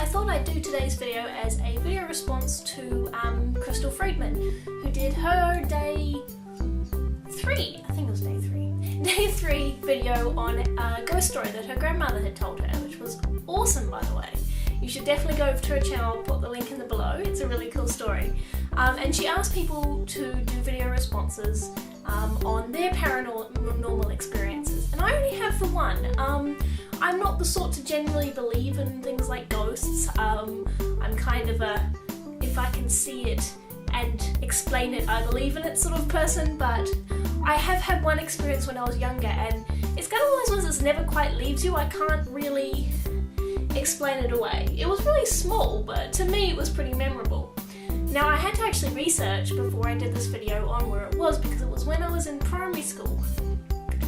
I thought I'd do today's video as a video response to Crystal Friedman, who did her day 3, I think it was day 3, day 3 video on a ghost story that her grandmother had told her, which was awesome, by the way. You should definitely go over to her channel, I'll put the link in the below, it's a really cool story. And she asked people to do video responses on their paranormal experiences, and I only have the one. I'm not the sort to generally believe in things like ghosts. I'm kind of a, if I can see it and explain it, I believe in it sort of person, but I have had one experience when I was younger, and it's kind of one of those ones that never quite leaves you. I can't really explain it away. It was really small, but to me it was pretty memorable. Now, I had to actually research before I did this video on where it was, because it was when I was in primary school,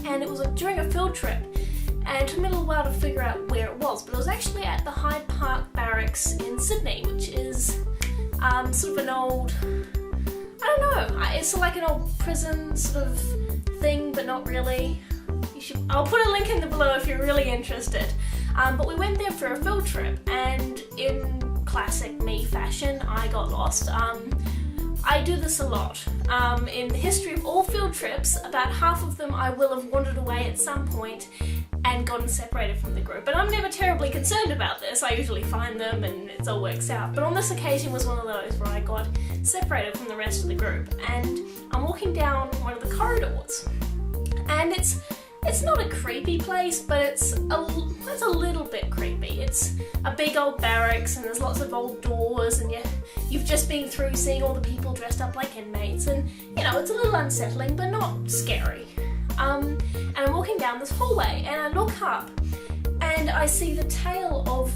and it was during a field trip, and it took me a little while to figure out where it was, but it was actually at the Hyde Park Barracks in Sydney, which is sort of an old, I don't know, it's like an old prison sort of thing, but not really. I'll put a link in the below if you're really interested. But we went there for a field trip, and in classic me fashion, I got lost. I do this a lot. In the history of all field trips, about half of them I will have wandered away at some point and gotten separated from the group. And I'm never terribly concerned about this. I usually find them and it all works out. But on this occasion was one of those where I got separated from the rest of the group, and I'm walking down one of the corridors, and it's not a creepy place, but it's a little bit creepy. It's a big old barracks, and there's lots of old doors, and you've just been through seeing all the people dressed up like inmates, and you know, it's a little unsettling, but not scary. And I'm walking down this hallway, and I look up, and I see the tail of,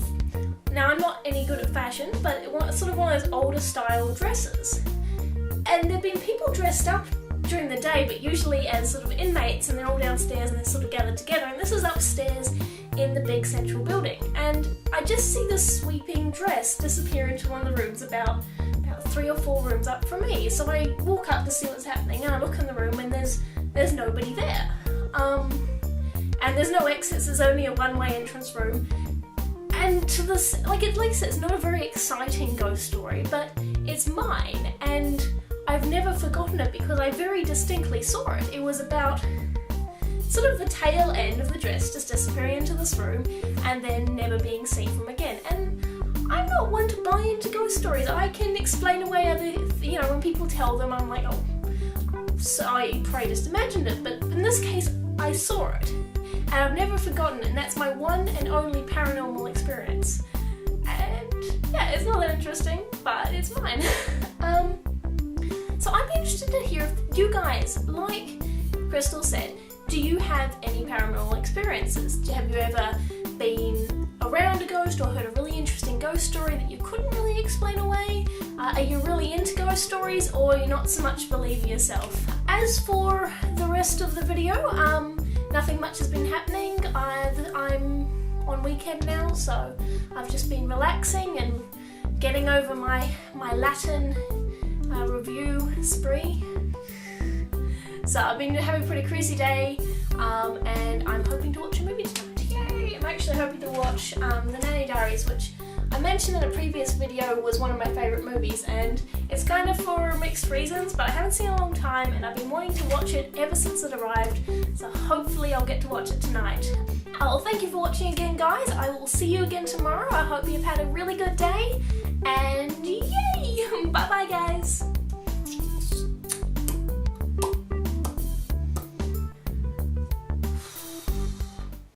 now I'm not any good at fashion, but it's sort of one of those older style dresses. And there've been people dressed up during the day, but usually as sort of inmates, and they're all downstairs and they're sort of gathered together, and this is upstairs in the big central building, and I just see this sweeping dress disappear into one of the rooms about 3 or 4 rooms up from me. So I walk up to see what's happening, and I look in the room, and there's nobody there. And there's no exits, there's only a one-way entrance room. And to this, like I said, it's not a very exciting ghost story, but it's mine, and I've never forgotten it because I very distinctly saw it. It was about sort of the tail end of the dress just disappearing into this room and then never being seen from again. And I'm not one to buy into ghost stories. I can explain away other, you know, when people tell them, I'm like, oh, so I probably just imagined it. But in this case, I saw it, and I've never forgotten it, and that's my one and only paranormal experience. And yeah, it's not that interesting, but it's mine. So I'm interested to hear if you guys, like Crystal said, do you have any paranormal experiences? Have you ever been around a ghost or heard a really interesting ghost story that you couldn't really explain away? Are you really into ghost stories, or you're not so much believing yourself? As for the rest of the video, nothing much has been happening. I'm on weekend now, so I've just been relaxing and getting over my Latin review spree. So I've been having a pretty crazy day, and I'm hoping to watch a movie tonight. Yay! I'm actually hoping to watch The Nanny Diaries, which I mentioned in a previous video was one of my favourite movies, and it's kind of for mixed reasons, but I haven't seen it in a long time, and I've been wanting to watch it ever since it arrived, so hopefully I'll get to watch it tonight. Well, thank you for watching again, guys. I will see you again tomorrow. I hope you've had a really good day, and